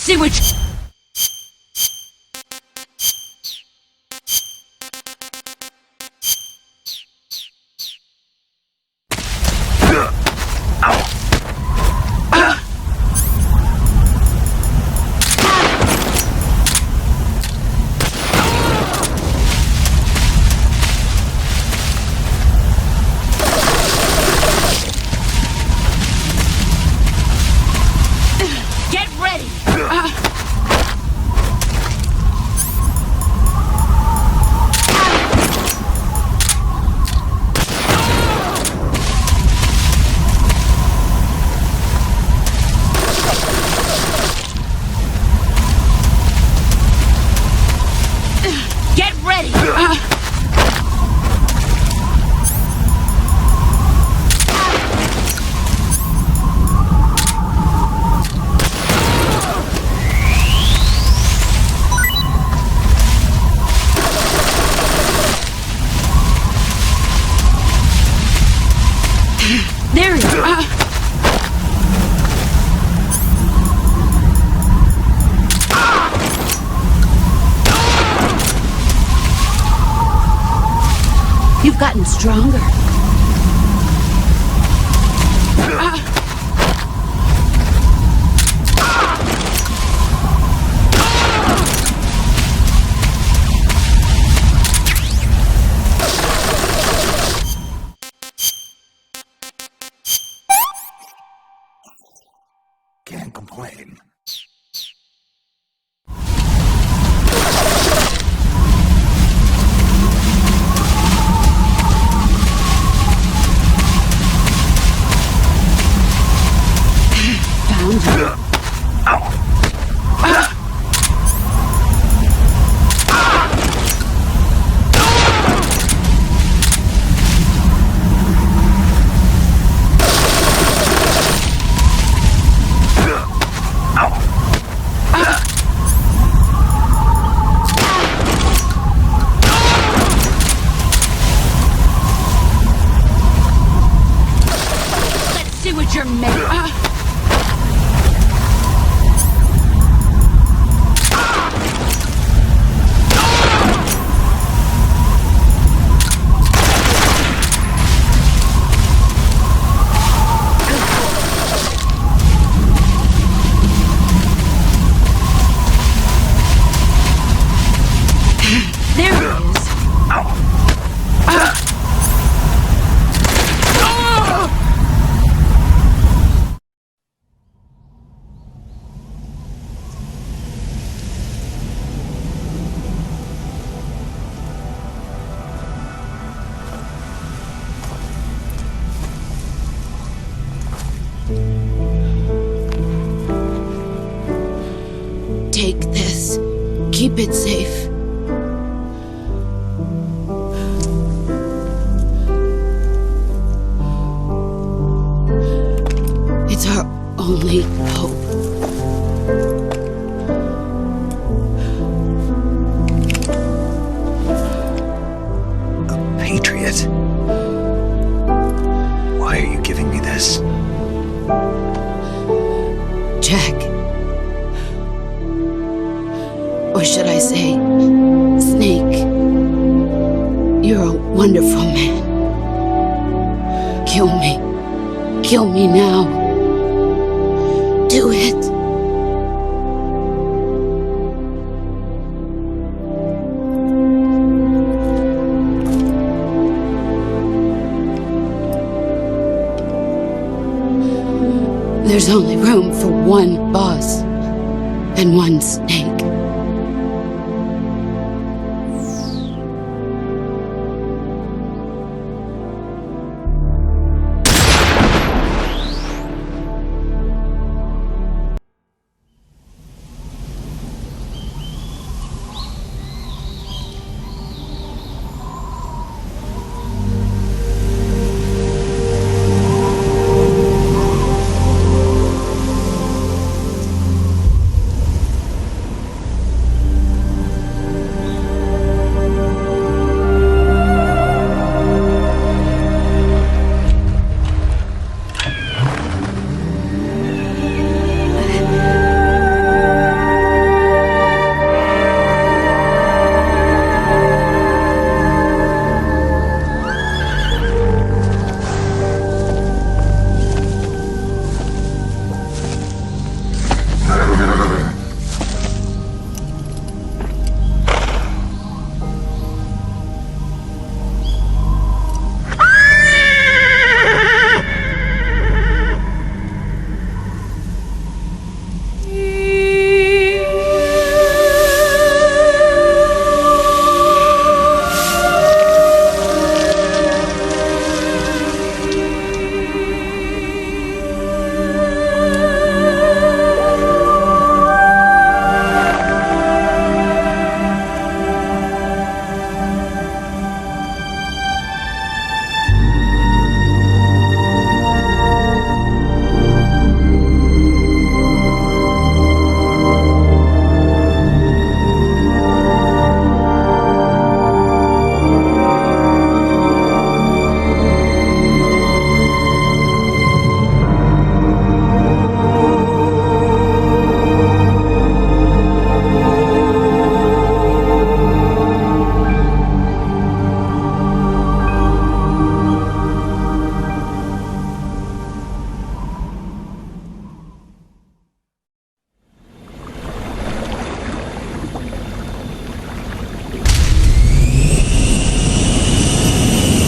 see what you... There you are. You've gotten stronger. Can't complain. Found you. See what you're made of. There he is. Take this. Keep it safe. It's our only hope. A patriot? Why are you giving me this? Jack. Or should I say, Snake. You're a wonderful man. Kill me. Kill me now. Do it. There's only room for one boss and one snake.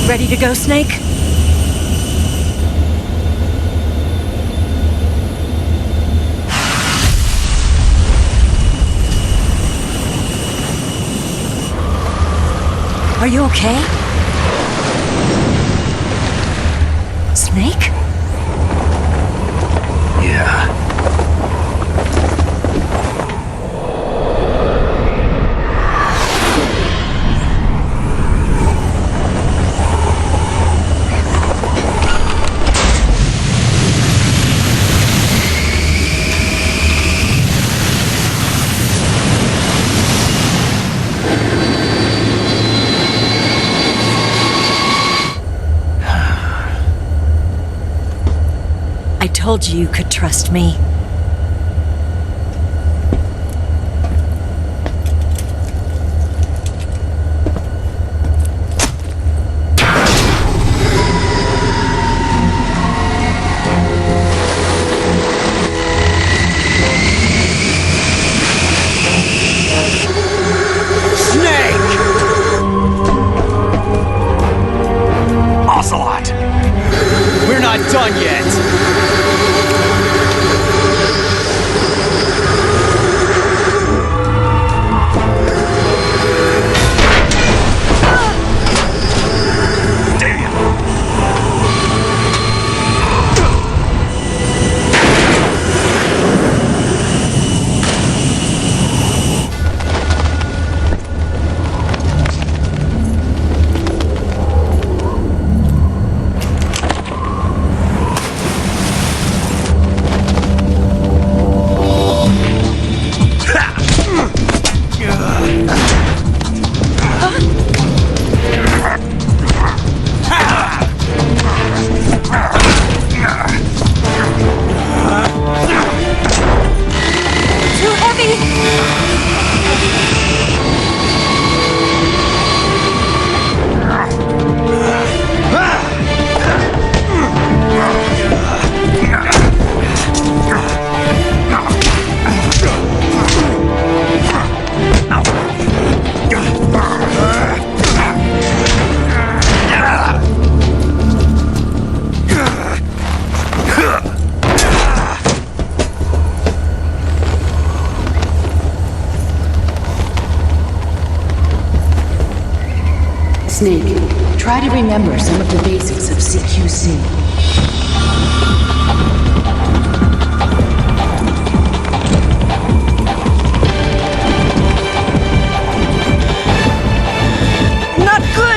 Ready to go, Snake? Are you okay? Snake? Yeah. I told you you could trust me. Ocelot! We're not done yet! Snake, try to remember some of the basics of CQC. Not good!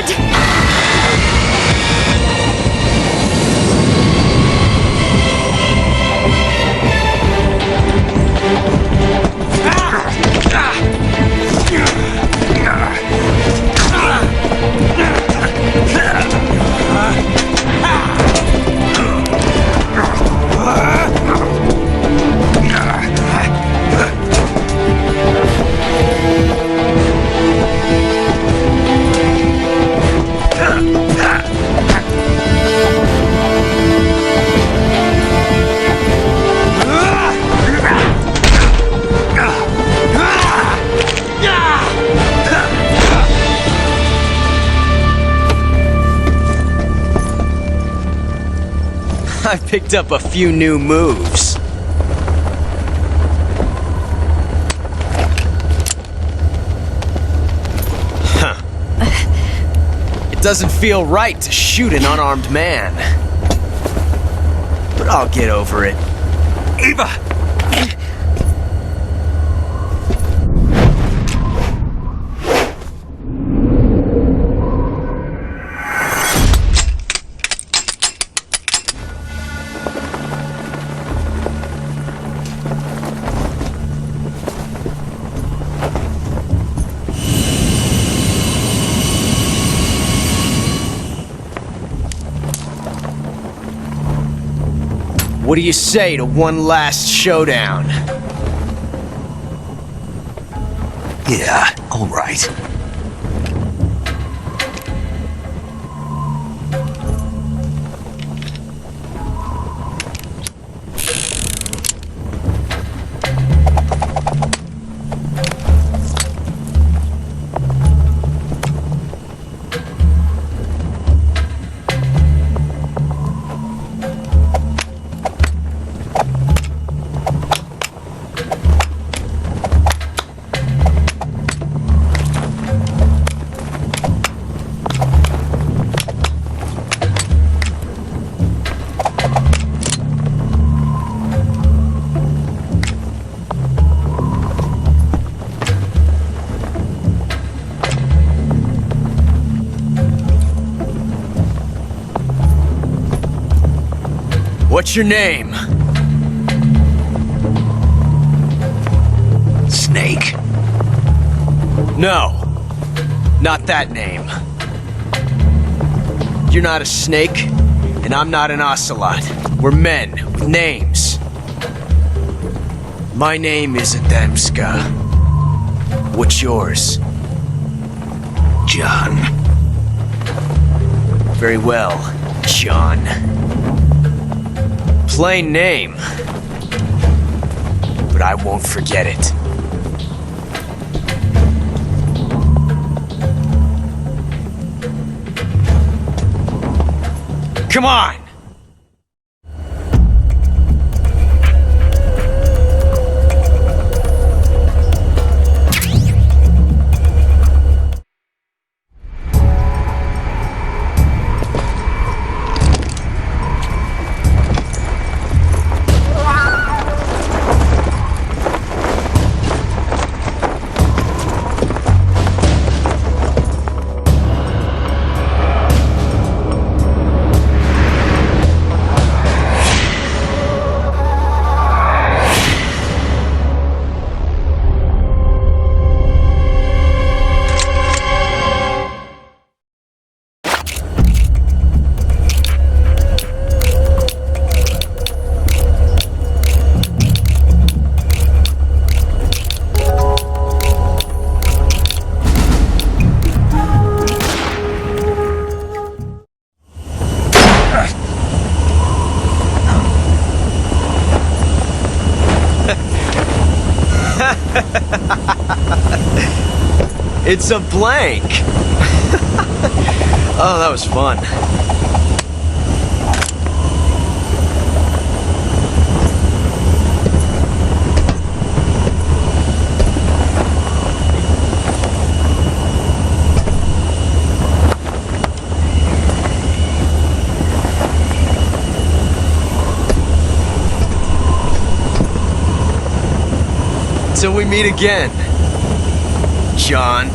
I've picked up a few new moves. Huh. It doesn't feel right to shoot an unarmed man. But I'll get over it. Eva! What do you say to one last showdown? Yeah, all right. What's your name? Snake. No, not that name. You're not a snake, and I'm not an ocelot. We're men with names. My name is Adamska. What's yours? John. Very well, John. Plain name, but I won't forget it. Come on! It's a blank! Oh, that was fun. Till we meet again, John.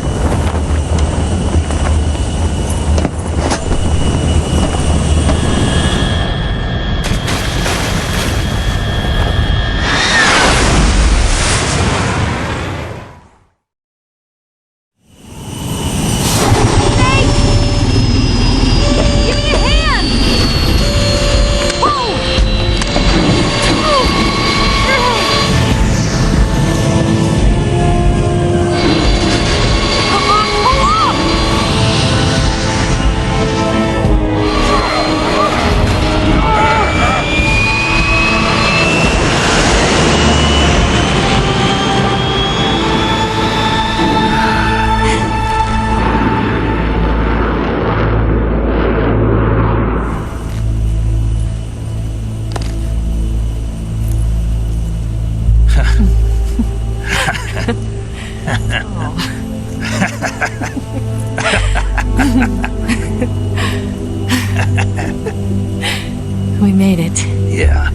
We made it. Yeah,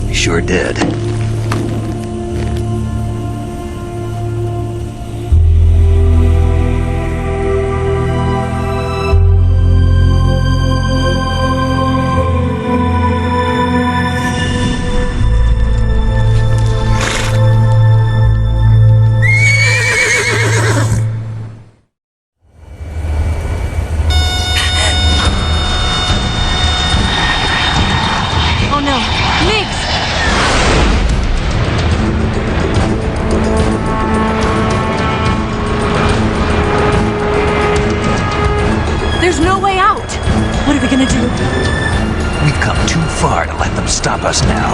we sure did. Oh no, Migs! There's no way out! What are we gonna do? We've come too far to let them stop us now.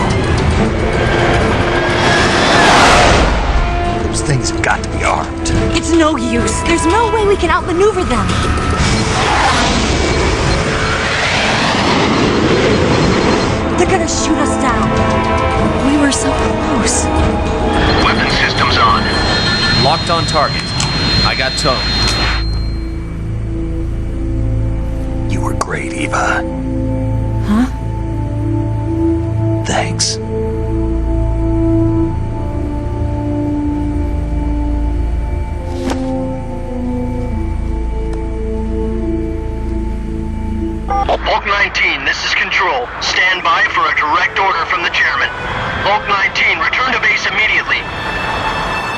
Those things have got to be armed. It's no use. There's no way we can outmaneuver them. They're gonna shoot us down. We were so close. Weapon systems on. Locked on target. I got towed. You were great, Eva. Huh? Thanks. Bulk 19, this is Control. Stand by for a direct order from the chairman. Bulk 19, return to base immediately.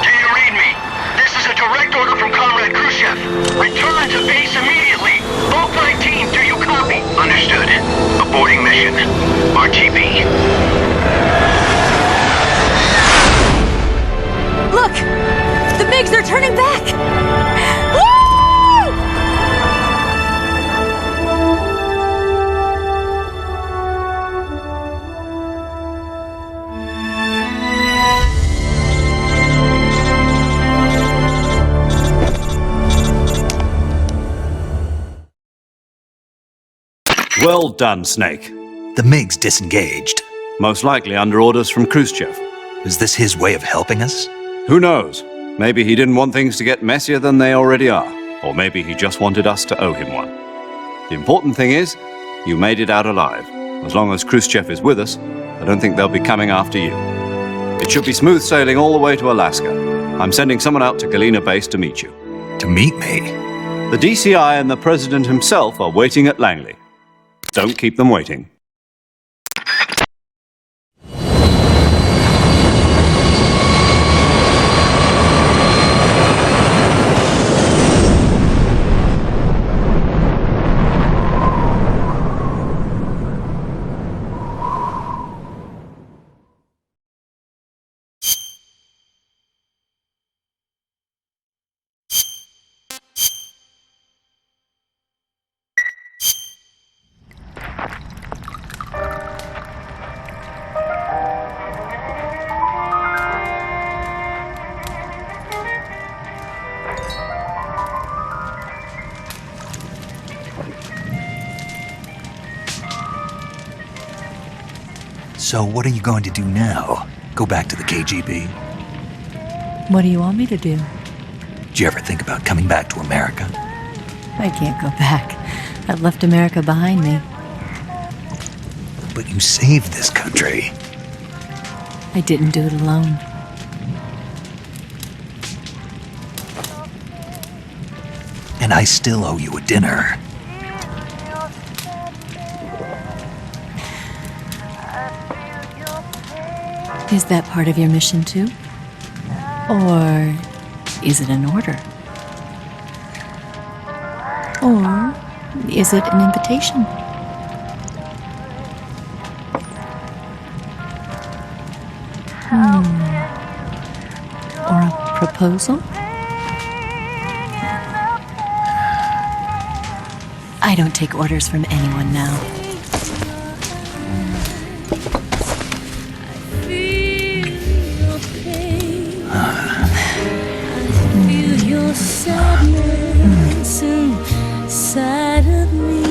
Do you read me? This is a direct order from Comrade Khrushchev. Return to base immediately. Bulk 19, do you copy? Understood. Aborting mission. RTB. Look! The MiGs are turning back! Woo! Well done, Snake. The MiGs disengaged. Most likely under orders from Khrushchev. Is this his way of helping us? Who knows? Maybe he didn't want things to get messier than they already are. Or maybe he just wanted us to owe him one. The important thing is, you made it out alive. As long as Khrushchev is with us, I don't think they'll be coming after you. It should be smooth sailing all the way to Alaska. I'm sending someone out to Galena Base to meet you. To meet me? The DCI and the President himself are waiting at Langley. Don't keep them waiting. So what are you going to do now? Go back to the KGB? What do you want me to do? Did you ever think about coming back to America? I can't go back. I've left America behind me. But you saved this country. I didn't do it alone. And I still owe you a dinner. Is that part of your mission too? Or is it an order? Or is it an invitation? Or a proposal? I don't take orders from anyone now. Sadness inside of me.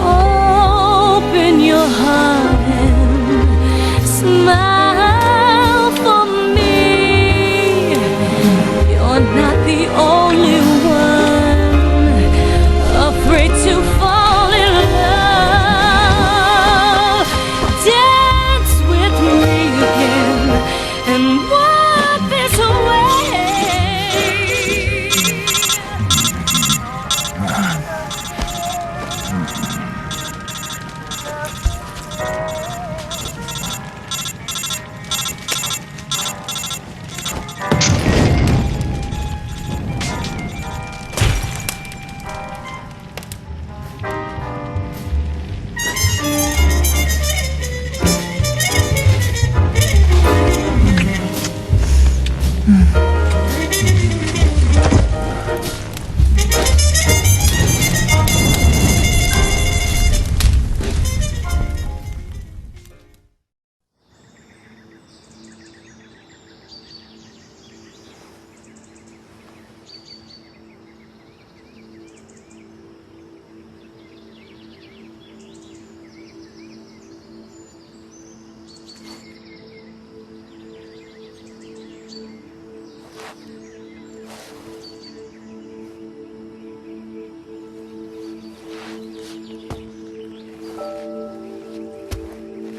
Open your heart and smile for me.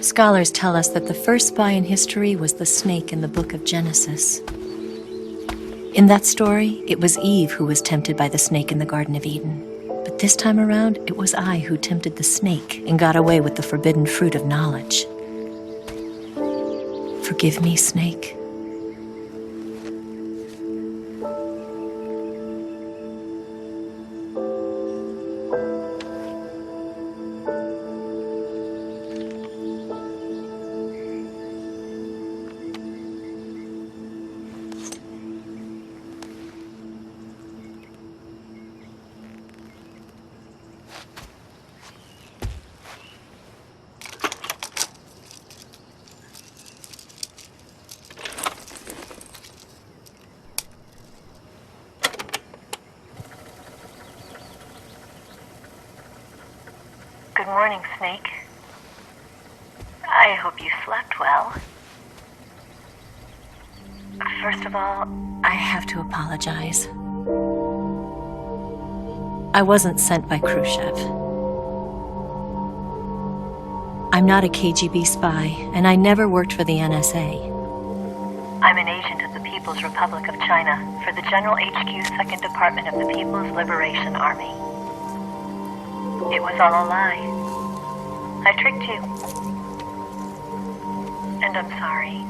Scholars tell us that the first spy in history was the snake in the book of Genesis. In that story, it was Eve who was tempted by the snake in the Garden of Eden. But this time around, it was I who tempted the snake and got away with the forbidden fruit of knowledge. Forgive me, snake. Good morning, Snake. I hope you slept well. First of all, I have to apologize. I wasn't sent by Khrushchev. I'm not a KGB spy, and I never worked for the NSA. I'm an agent of the People's Republic of China for the General HQ 2nd Department of the People's Liberation Army. It was all a lie. I tricked you. And I'm sorry.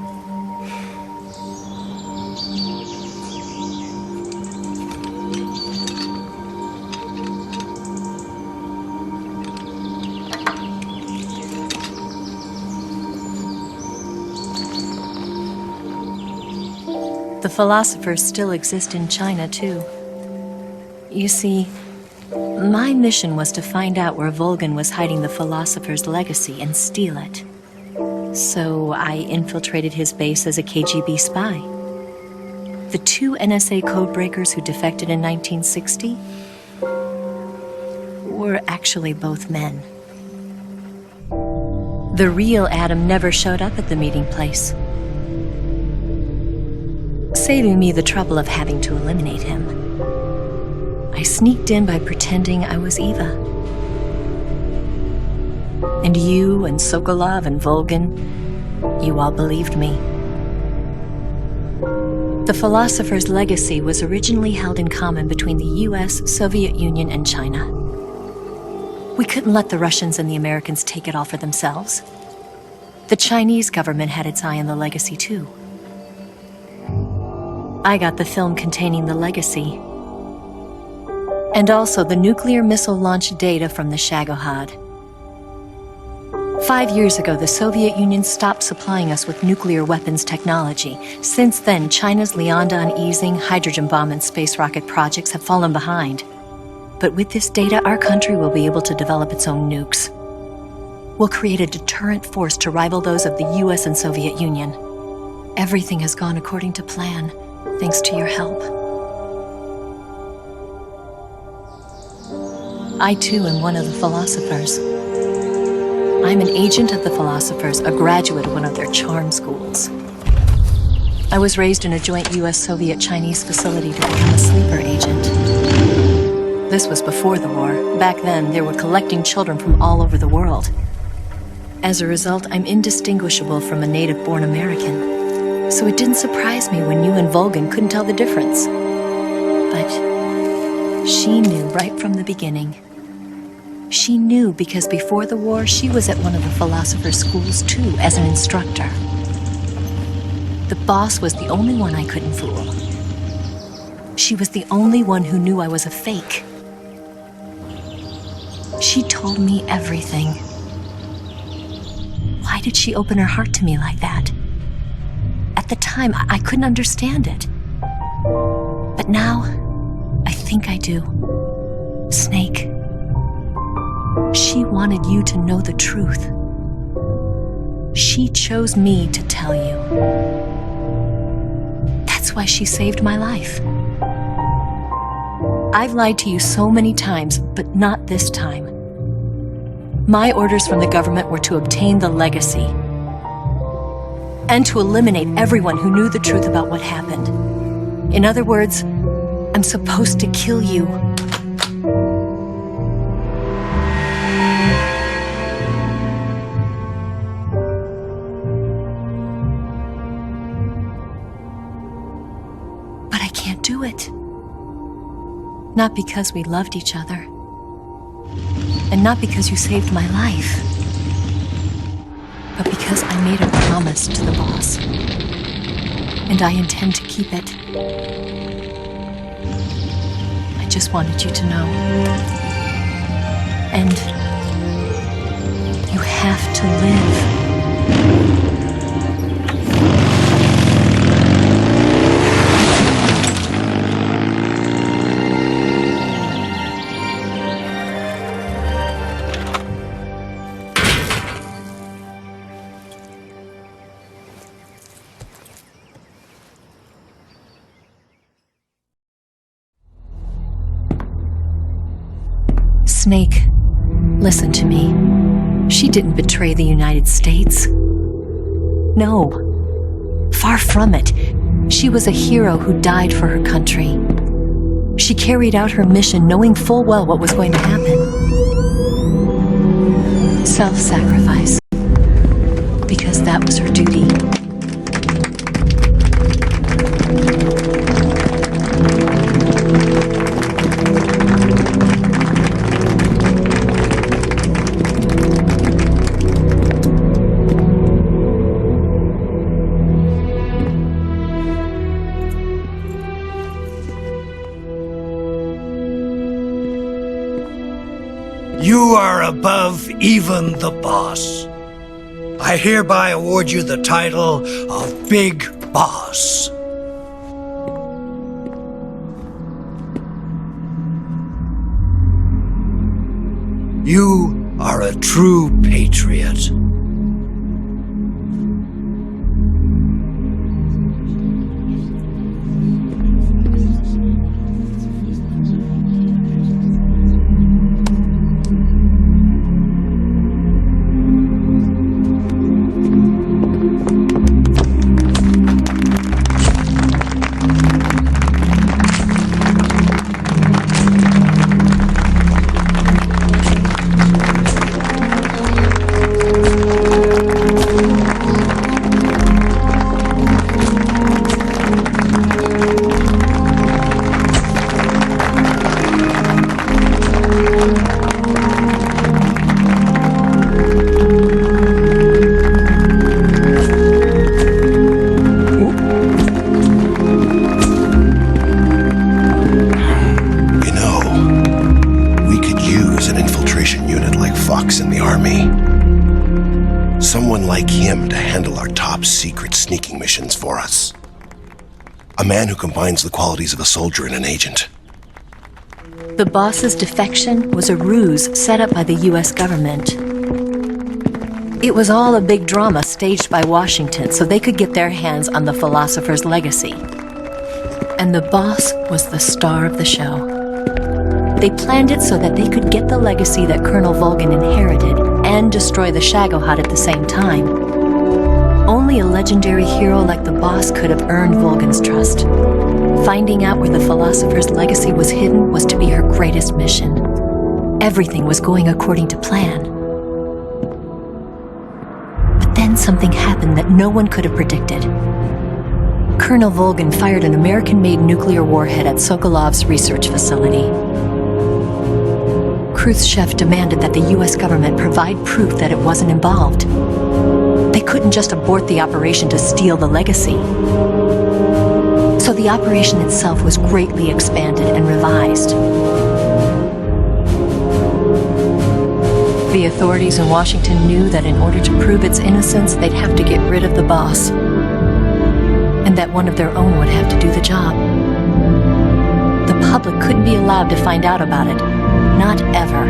The philosophers still exist in China, too. You see, my mission was to find out where Volgin was hiding the philosopher's legacy and steal it. So I infiltrated his base as a KGB spy. The 2 NSA codebreakers who defected in 1960 were actually both men. The real Adam never showed up at the meeting place, saving me the trouble of having to eliminate him. I sneaked in by pretending I was Eva. And you and Sokolov and Volgin, you all believed me. The philosopher's legacy was originally held in common between the US, Soviet Union, and China. We couldn't let the Russians and the Americans take it all for themselves. The Chinese government had its eye on the legacy too. I got the film containing the legacy, and also the nuclear missile launch data from the Shagohod. 5 years ago, the Soviet Union stopped supplying us with nuclear weapons technology. Since then, China's Liaodong easing, hydrogen bomb, and space rocket projects have fallen behind. But with this data, our country will be able to develop its own nukes. We'll create a deterrent force to rival those of the US and Soviet Union. Everything has gone according to plan, thanks to your help. I too am one of the philosophers. I'm an agent of the philosophers, a graduate of one of their charm schools. I was raised in a joint US-Soviet-Chinese facility to become a sleeper agent. This was before the war. Back then, they were collecting children from all over the world. As a result, I'm indistinguishable from a native-born American. So it didn't surprise me when you and Volgin couldn't tell the difference. But she knew right from the beginning. She knew because before the war, she was at one of the philosopher's schools too, as an instructor. The boss was the only one I couldn't fool. She was the only one who knew I was a fake. She told me everything. Why did she open her heart to me like that? At the time, I couldn't understand it. But now, I think I do. Snake. She wanted you to know the truth. She chose me to tell you. That's why she saved my life. I've lied to you so many times, but not this time. My orders from the government were to obtain the legacy and to eliminate everyone who knew the truth about what happened. In other words, I'm supposed to kill you. can't do it. Not because we loved each other. And not because you saved my life. But because I made a promise to the boss. And I intend to keep it. I just wanted you to know. And you have to live. Snake, listen to me. She didn't betray the United States. No, far from it. She was a hero who died for her country. She carried out her mission knowing full well what was going to happen. Self-sacrifice. Because that was her duty. You are above even the boss. I hereby award you the title of Big Boss. You are a true patriot. In the army. Someone like him to handle our top secret sneaking missions for us. A man who combines the qualities of a soldier and an agent. The boss's defection was a ruse set up by the US government. It was all a big drama staged by Washington so they could get their hands on the philosopher's legacy. And the boss was the star of the show. They planned it so that they could get the legacy that Colonel Volgin inherited and destroy the Shagohod at the same time. Only a legendary hero like the boss could have earned Volgin's trust. Finding out where the philosopher's legacy was hidden was to be her greatest mission. Everything was going according to plan. But then something happened that no one could have predicted. Colonel Volgin fired an American-made nuclear warhead at Sokolov's research facility. Khrushchev demanded that the US government provide proof that it wasn't involved. They couldn't just abort the operation to steal the legacy. So the operation itself was greatly expanded and revised. The authorities in Washington knew that in order to prove its innocence, they'd have to get rid of the boss. And that one of their own would have to do the job. The public couldn't be allowed to find out about it. Not ever.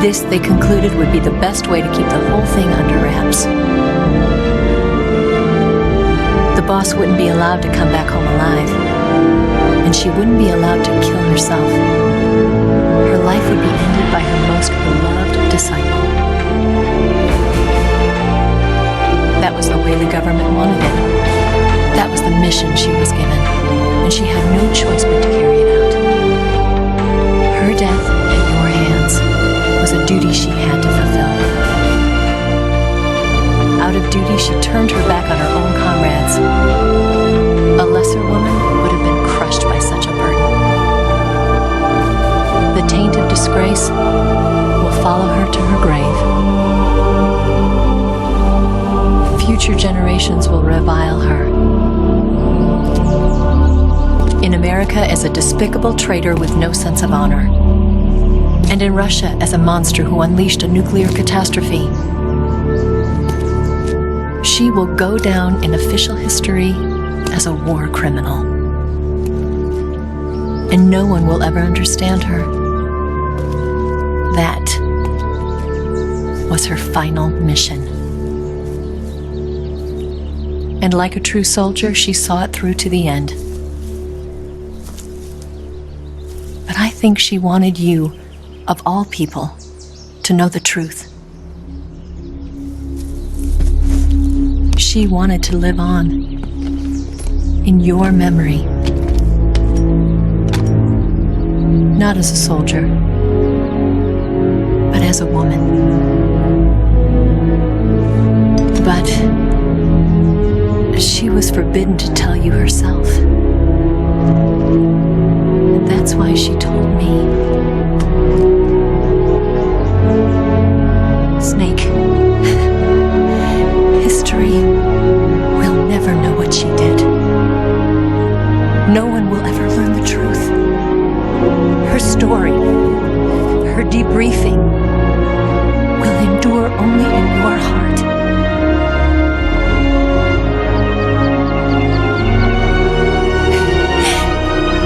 This, they concluded, would be the best way to keep the whole thing under wraps. The boss wouldn't be allowed to come back home alive. And she wouldn't be allowed to kill herself. Her life would be ended by her most beloved disciple. That was the way the government wanted it. That was the mission she was given. And she had no choice but to carry it out. Her death at your hands was a duty she had to fulfill. Out of duty, she turned her back on her own comrades. A lesser woman follow her to her grave. Future generations will revile her. In America as a despicable traitor with no sense of honor. And in Russia as a monster who unleashed a nuclear catastrophe. She will go down in official history as a war criminal. And no one will ever understand her. That was her final mission. And like a true soldier, she saw it through to the end. But I think she wanted you, of all people, to know the truth. She wanted to live on in your memory. Not as a soldier, but as a woman. But she was forbidden to tell you herself. And that's why she told me. Snake, history will never know what she did. No one will ever learn the truth. Her story, her debriefing, will endure only in your heart.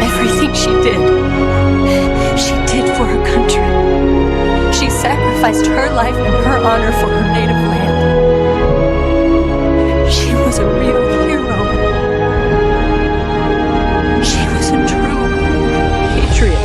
Everything she did for her country. She sacrificed her life and her honor for her native land. She was a real hero. She was a true patriot.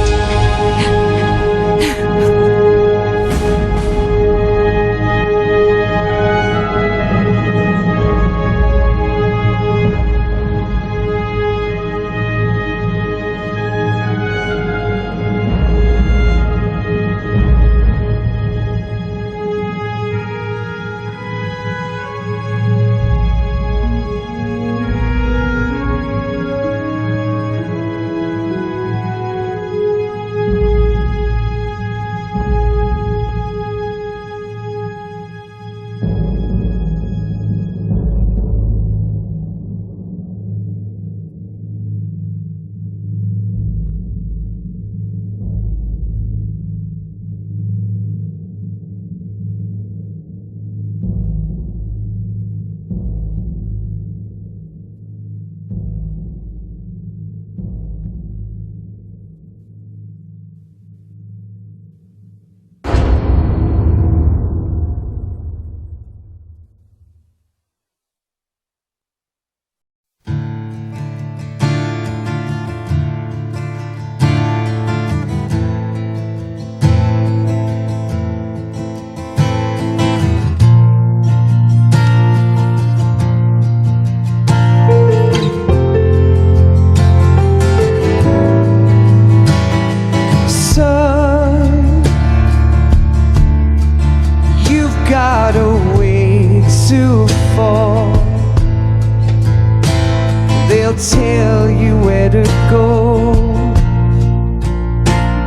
Tell you where to go,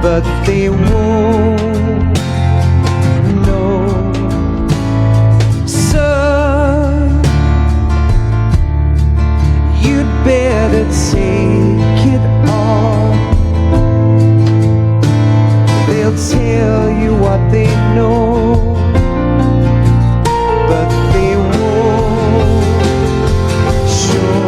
but they won't know. Son, you'd better take it on. They'll tell you what they know, but they won't show.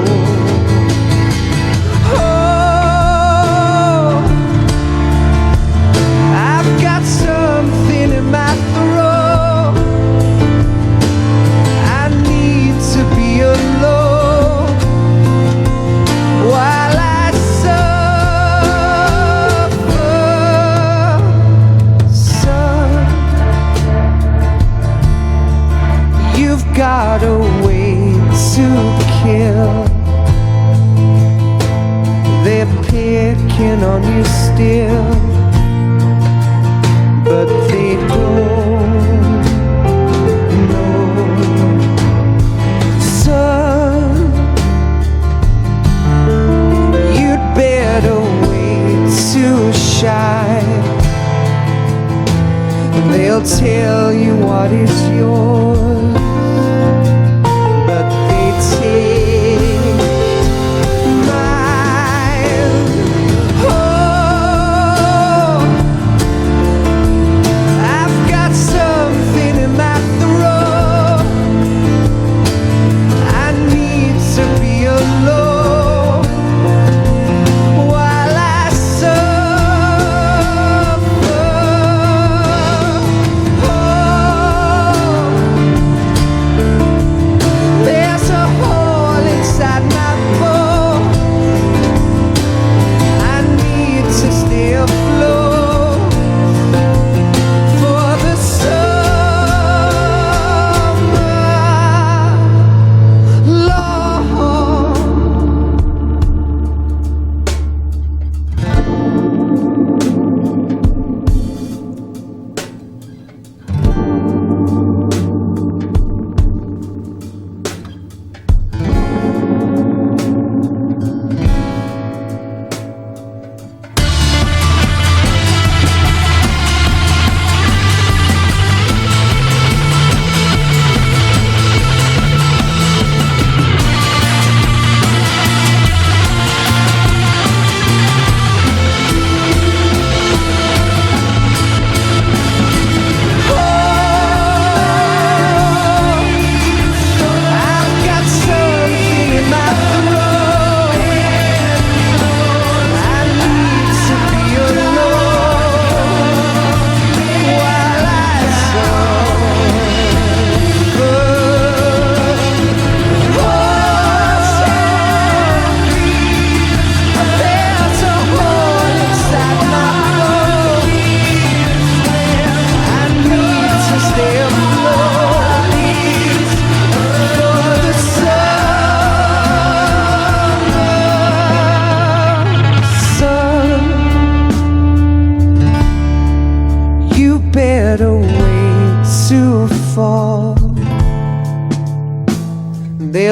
Got a way to kill. They're picking on you still, but they don't know. Son, you'd better wait to shine. They'll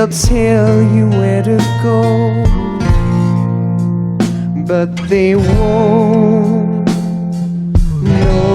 They'll tell you where to go, but they won't know.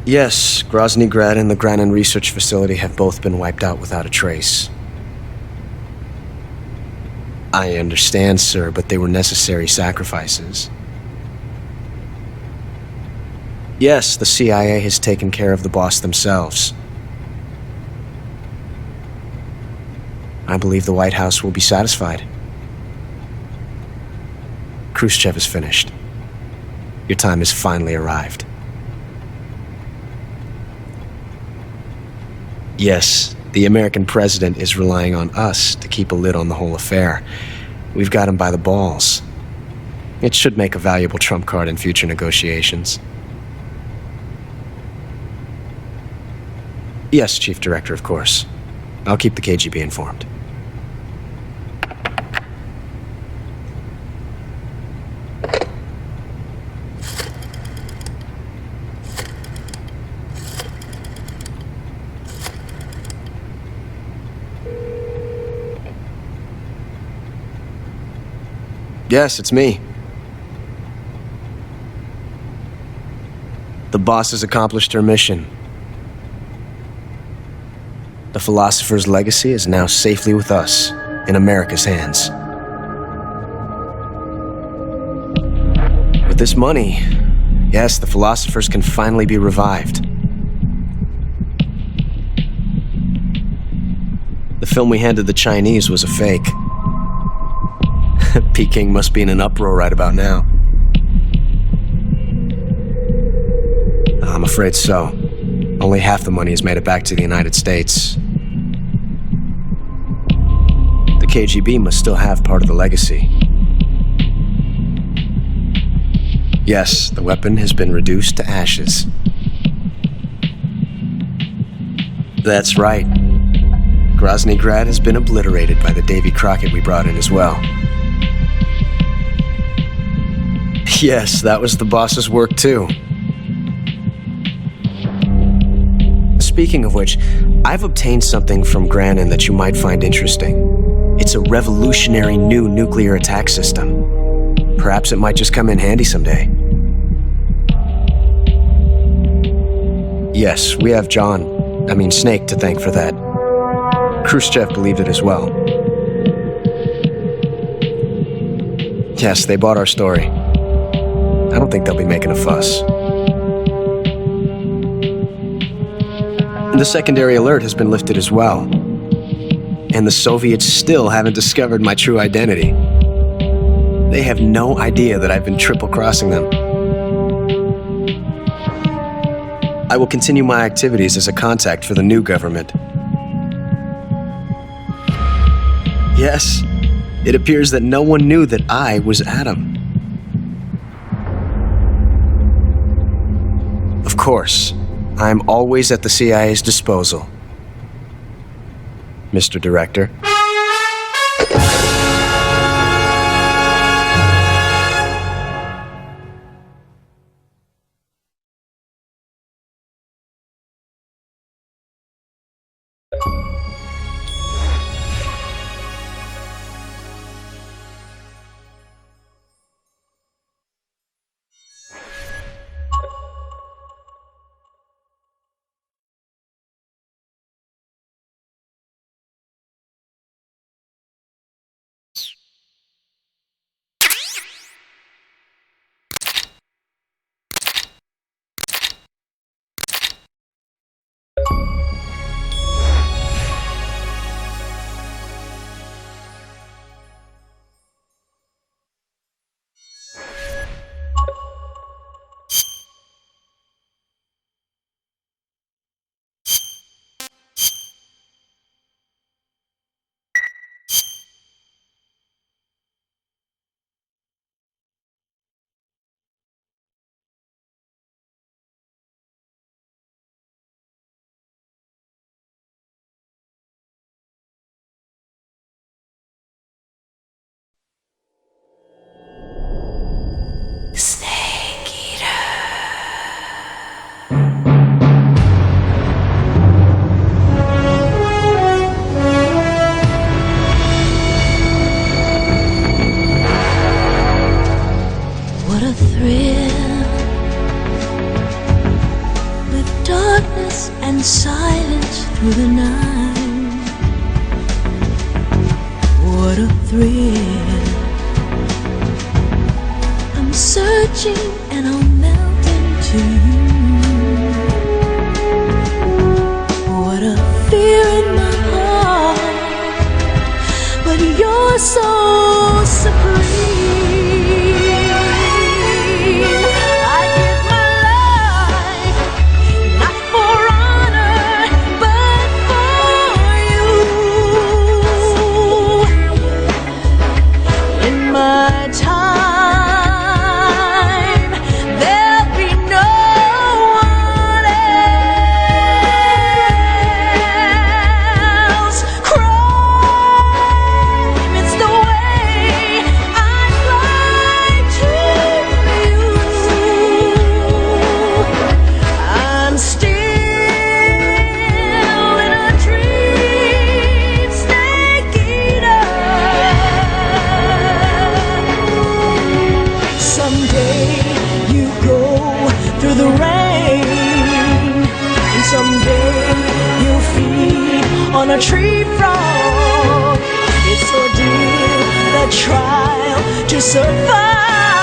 Yes, Grozny Grad and the Granin Research Facility have both been wiped out without a trace. I understand, sir, but they were necessary sacrifices. Yes, the CIA has taken care of the boss themselves. I believe the White House will be satisfied. Khrushchev is finished. Your time has finally arrived. Yes, the American president is relying on us to keep a lid on the whole affair. We've got him by the balls. It should make a valuable trump card in future negotiations. Yes, Chief Director, of course. I'll keep the KGB informed. Yes, it's me. The boss has accomplished her mission. The philosopher's legacy is now safely with us, in America's hands. With this money, yes, the philosophers can finally be revived. The film we handed the Chinese was a fake. Peking must be in an uproar right about now. I'm afraid so. Only half the money has made it back to the United States. The KGB must still have part of the legacy. Yes, the weapon has been reduced to ashes. That's right. Grozny Grad has been obliterated by the Davy Crockett we brought in as well. Yes, that was the boss's work too. Speaking of which, I've obtained something from Grannon that you might find interesting. It's a revolutionary new nuclear attack system. Perhaps it might just come in handy someday. Yes, we have Snake to thank for that. Khrushchev believed it as well. Yes, they bought our story. I don't think they'll be making a fuss. The secondary alert has been lifted as well. And the Soviets still haven't discovered my true identity. They have no idea that I've been triple-crossing them. I will continue my activities as a contact for the new government. Yes, it appears that no one knew that I was Adam. Of course, I'm always at the CIA's disposal, Mr. Director. Silence through the night. What a thrill. I'm searching and I'll melt into you. What a fear in my heart, but you're so supreme. On a tree frog, it's ordeal, the trial to survive.